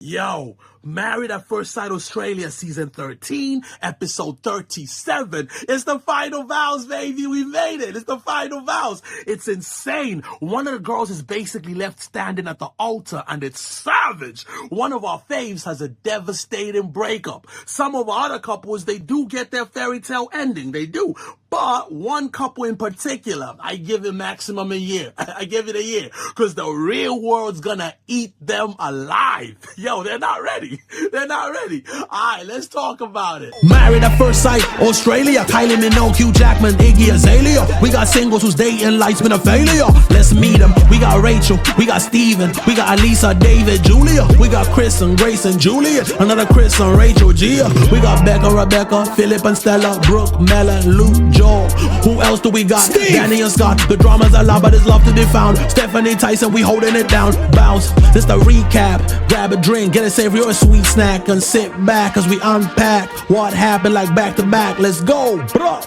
Yo, Married at First Sight Australia season 13, episode 37. It's the Final Vows, baby. We made it. It's the Final Vows. It's insane. One of the girls is basically left standing at the altar and it's savage. One of our faves has a devastating breakup. Some of our other couples, they do get their fairy tale ending. They do. But one couple in particular, I give it maximum a year. I give it a year because the real world's gonna eat them alive. Yo, they're not ready. They're not ready. All right, let's talk about it. Married at First Sight Australia. Kylie Minogue, Hugh Jackman, Iggy Azalea. We got singles whose dating life's been a failure. Let's meet them. We got Rachel. We got Steven. We got Alissa, David, Julia. We got Chris and Grace and Juliet. Another Chris and Rachel, Gia. We got Becca, Rebecca, Philip and Stella, Brooke, Mela, Luke, Joel. Who else do we got? Steve. Danny and Scott. The drama's a lot, but it's love to be found. Stephanie Tyson, we holding it down. Bounce. This the recap. Grab a drink, get a savory or a sweet snack, and sit back as we unpack what happened, like back to back. Let's go, bro.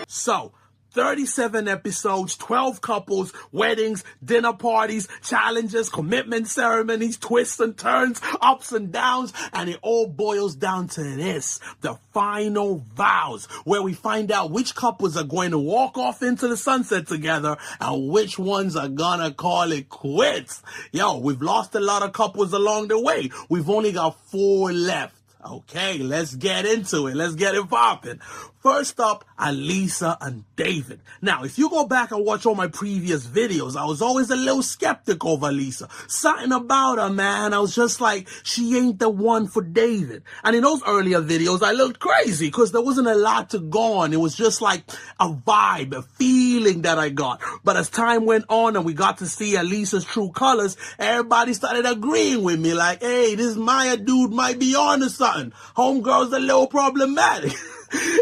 So 37 episodes, 12 couples, weddings, dinner parties, challenges, commitment ceremonies, twists and turns, ups and downs, and it all boils down to this, the final vows, where we find out which couples are going to walk off into the sunset together and which ones are gonna call it quits. Yo, we've lost a lot of couples along the way. We've only got 4 left. Okay, let's get into it. Let's get it popping. First up, Alissa and David. Now, if you go back and watch all my previous videos, I was always a little skeptical of Alissa. Something about her, man. I was just like, she ain't the one for David. And in those earlier videos, I looked crazy because there wasn't a lot to go on. It was just like a vibe, a feeling that I got. But as time went on and we got to see Alissa's true colors, everybody started agreeing with me like, hey, this Maya dude might be on to something. Homegirl's a little problematic.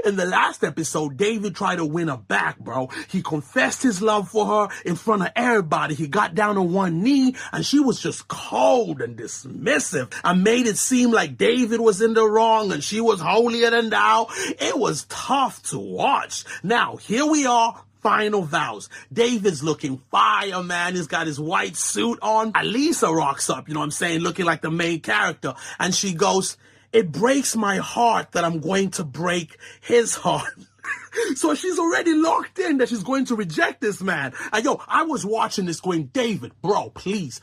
In the last episode, David tried to win her back, bro. He confessed his love for her in front of everybody. He got down on one knee and she was just cold and dismissive and made it seem like David was in the wrong and she was holier than thou. It was tough to watch. Now, here we are. Final vows. David's looking fire, man. He's got his white suit on. Alissa rocks up, you know what I'm saying, looking like the main character. And she goes, it breaks my heart that I'm going to break his heart. So she's already locked in that she's going to reject this man. And yo, I was watching this going, David, bro, please,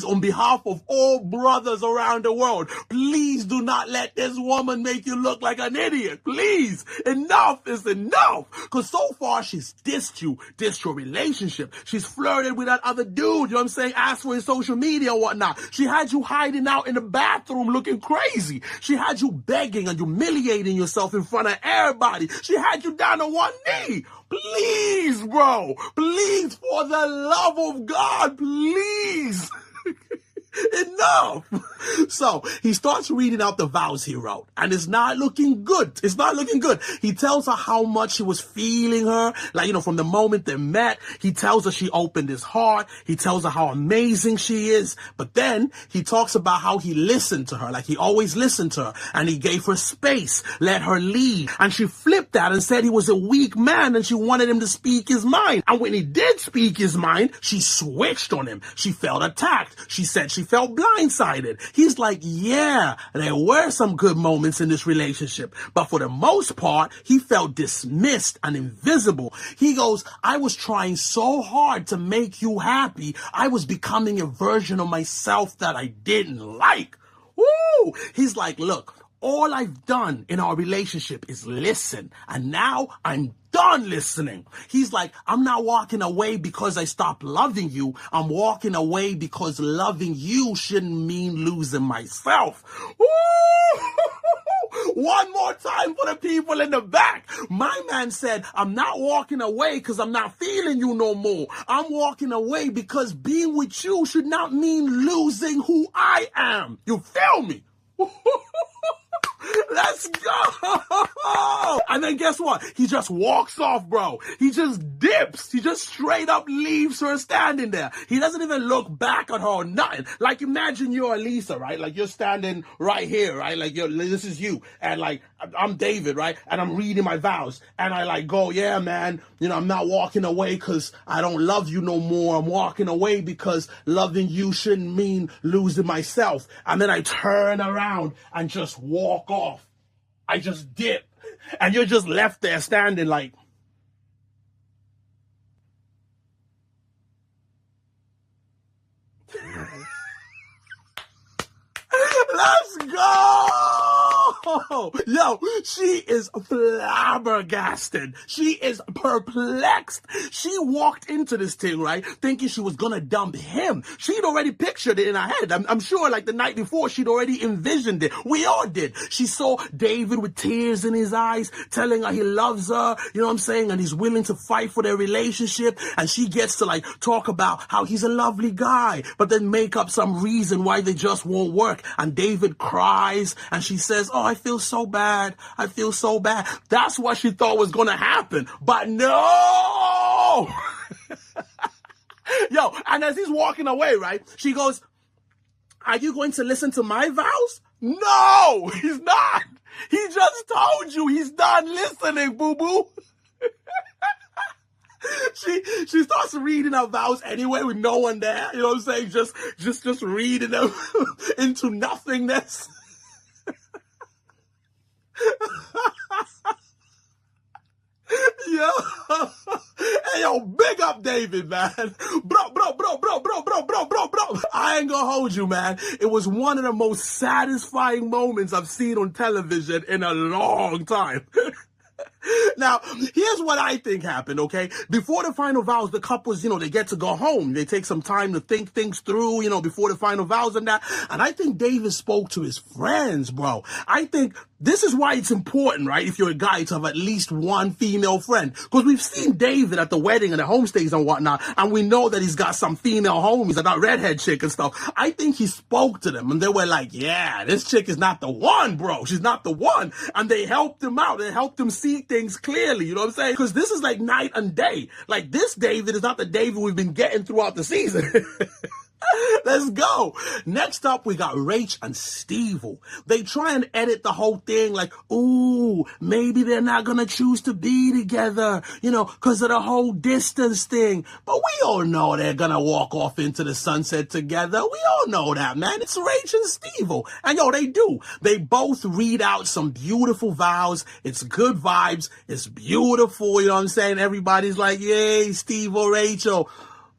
on behalf of all brothers around the world, please do not let this woman make you look like an idiot. Please, enough is enough. Because so far she's dissed your relationship. She's flirted with that other dude, you know what I'm saying, asked for his social media or whatnot. She had you hiding out in the bathroom looking crazy. She had you begging and humiliating yourself in front of everybody. She had you down on one knee. Please, bro. Please, for the love of God, please. Enough. So he starts reading out the vows he wrote, and it's not looking good. It's not looking good. He tells her how much he was feeling her, like, you know, from the moment they met. He tells her she opened his heart. He tells her how amazing she is. But then he talks about how he listened to her, like he always listened to her, and he gave her space, let her lead. And she flipped that and said he was a weak man and she wanted him to speak his mind. And when he did speak his mind, she switched on him. She felt attacked. She said she felt blindsided. He's like, yeah, there were some good moments in this relationship, but for the most part, he felt dismissed and invisible. He goes, I was trying so hard to make you happy. I was becoming a version of myself that I didn't like. Woo! He's like, look, all I've done in our relationship is listen, and now I'm done listening. He's like, I'm not walking away because I stopped loving you. I'm walking away because loving you shouldn't mean losing myself. Woo! One more time for the people in the back. My man said, I'm not walking away because I'm not feeling you no more. I'm walking away because being with you should not mean losing who I am. You feel me? Let's go. And then guess what? He just walks off, bro. He just dips. He just straight up leaves her standing there. He doesn't even look back at her or nothing. Like, imagine you're Alissa, right? Like, you're standing right here, right? Like, this is you. And like, I'm David, right? And I'm reading my vows. And I like go, yeah, man, you know, I'm not walking away because I don't love you no more. I'm walking away because loving you shouldn't mean losing myself. And then I turn around and just walk off. I just dip. And you're just left there standing like, let's go! Yo, she is flabbergasted. She is perplexed. She walked into this thing, right, thinking she was gonna dump him. She'd already pictured it in her head. I'm sure like the night before, she'd already envisioned it. We all did. She saw David with tears in his eyes, telling her he loves her, you know what I'm saying, and he's willing to fight for their relationship. And she gets to like talk about how he's a lovely guy, but then make up some reason why they just won't work. And David cries and she says, oh, I feel so bad. I feel so bad. That's what she thought was going to happen. But no! Yo, and as he's walking away, right, she goes, are you going to listen to my vows? No, he's not. He just told you he's done listening, boo-boo. She starts reading her vows anyway with no one there. You know what I'm saying? Just reading them into nothingness. Yo, hey, yo, big up David, man. Bro. I ain't gonna hold you, man. It was one of the most satisfying moments I've seen on television in a long time. Now, here's what I think happened, okay? Before the final vows, the couples, you know, they get to go home. They take some time to think things through, you know, before the final vows and that. And I think David spoke to his friends, bro. I think this is why it's important, right, if you're a guy, to have at least one female friend. Because we've seen David at the wedding and the homestays and whatnot, and we know that he's got some female homies, like that redhead chick and stuff. I think he spoke to them, and they were like, yeah, this chick is not the one, bro. She's not the one. And they helped him out. They helped him see things clearly, you know what I'm saying? Because this is like night and day. Like, this David is not the David we've been getting throughout the season. Let's go. Next up, we got Rach and Steve-O. They try and edit the whole thing like, ooh, maybe they're not going to choose to be together, you know, because of the whole distance thing. But we all know they're going to walk off into the sunset together. We all know that, man. It's Rach and Steve-O. And yo, they do. They both read out some beautiful vows. It's good vibes. It's beautiful. You know what I'm saying? Everybody's like, yay, Steve-O, Rachel.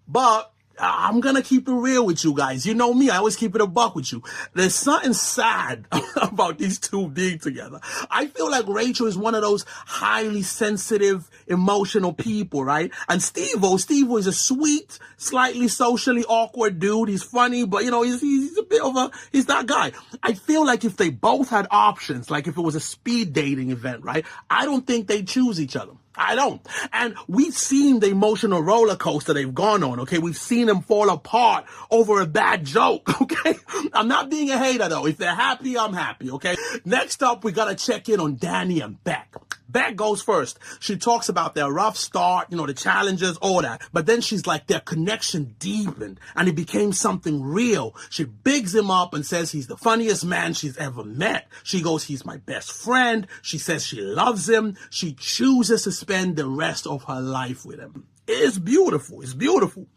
But I'm going to keep it real with you guys. You know me, I always keep it a buck with you. There's something sad about these two being together. I feel like Rachel is one of those highly sensitive, emotional people, right? And Steve-O is a sweet, slightly socially awkward dude. He's funny, but you know, he's a bit of he's that guy. I feel like if they both had options, like if it was a speed dating event, right? I don't think they'd choose each other. I don't. And we've seen the emotional roller coaster they've gone on, okay? We've seen them fall apart over a bad joke, okay? I'm not being a hater, though. If they're happy, I'm happy, okay? Next up, we gotta check in on Danny and Beck. Beck goes first. She talks about their rough start, you know, the challenges, all that. But then she's like, their connection deepened and it became something real. She bigs him up and says he's the funniest man she's ever met. She goes, he's my best friend. She says she loves him. She chooses to spend the rest of her life with him. It's beautiful. It's beautiful.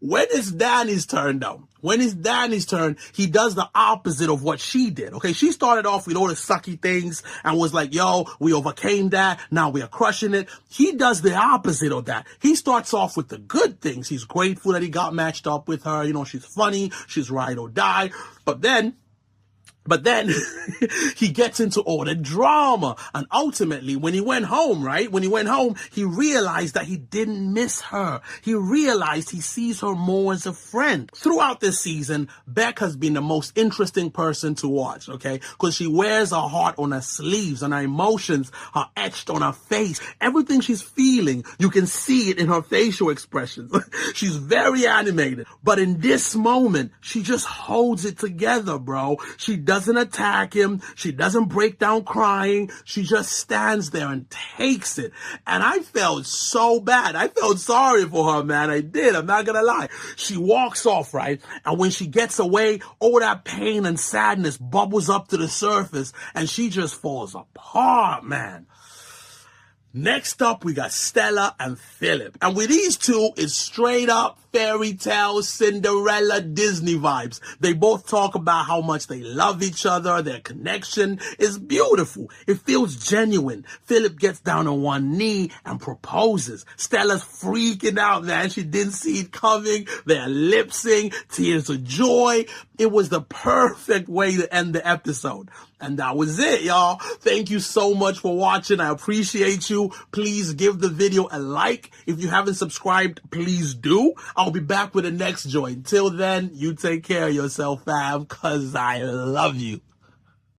When it's Danny's turn, though, when it's Danny's turn, he does the opposite of what she did, okay? She started off with all the sucky things and was like, yo, we overcame that. Now we are crushing it. He does the opposite of that. He starts off with the good things. He's grateful that he got matched up with her. You know, she's funny. She's ride or die. But then he gets into all the drama. And ultimately, when he went home, right? When he went home, he realized that he didn't miss her. He realized he sees her more as a friend. Throughout this season, Beck has been the most interesting person to watch, okay? Because she wears her heart on her sleeves and her emotions are etched on her face. Everything she's feeling, you can see it in her facial expressions. She's very animated. But in this moment, she just holds it together, bro. She does doesn't attack him. She doesn't break down crying. She just stands there and takes it. And I felt so bad. I felt sorry for her, man. I did. I'm not gonna lie. She walks off, right? And when she gets away, all that pain and sadness bubbles up to the surface and she just falls apart, man. Next up, we got Stella and Philip. And with these two, it's straight up fairy tale, Cinderella, Disney vibes. They both talk about how much they love each other. Their connection is beautiful. It feels genuine. Philip gets down on one knee and proposes. Stella's freaking out, man. She didn't see it coming. They're lip sync, tears of joy. It was the perfect way to end the episode. And that was it, y'all. Thank you so much for watching. I appreciate you. Please give the video a like. If you haven't subscribed, please do. I'll be back with the next joint. Till then, you take care of yourself, fam, because I love you.